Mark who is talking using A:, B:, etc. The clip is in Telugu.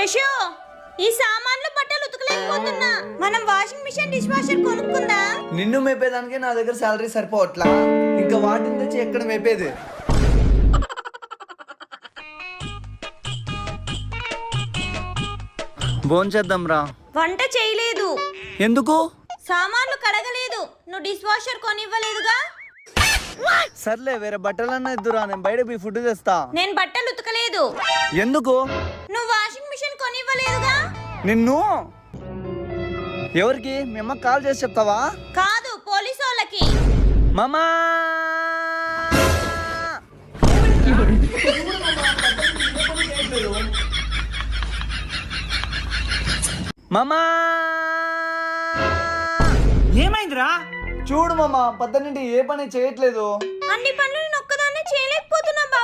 A: యశో, ఈ సామాన్లు బట్టలు ఉతకలేకపోతున్నా. మనం వాషింగ్ మిషన్ డిష్ వాషర్ కొనుక్కుందాం.
B: నిన్ను మేపేదానికి నా దగ్గర సాలరీ సరిపోవట్లా, ఇంకా వాటిని తెచ్చి ఎక్కడ మేపేది? భోంచేద్దాం రా.
A: వంట చేయలేదు.
B: ఎందుకు?
A: సామాన్లు కడగలేదు. నువ్వు డిష్ వాషర్ కొనివ్వలేదుగా.
B: సర్లే, వేరే బట్టలన్నా ఇద్దురా, నేను బయట పోయి ఫుడ్ తెస్తా.
A: నేను బట్టలు ఉతకలేదు.
B: ఎందుకు?
A: నువ్వు వాషింగ్ మిషన్ కొనివ్వలేదుగా.
B: నిన్ను ఎవరికి? మీ అమ్మకి కాల్ చేసి చెప్తావా?
A: కాదు, పోలీసు వాళ్ళకి.
B: మామా మామా
C: ఏమైందిరా?
B: చూడు మామా, పద్దనింటి ఏ పని చేయట్లేదు.
A: అన్ని పనులు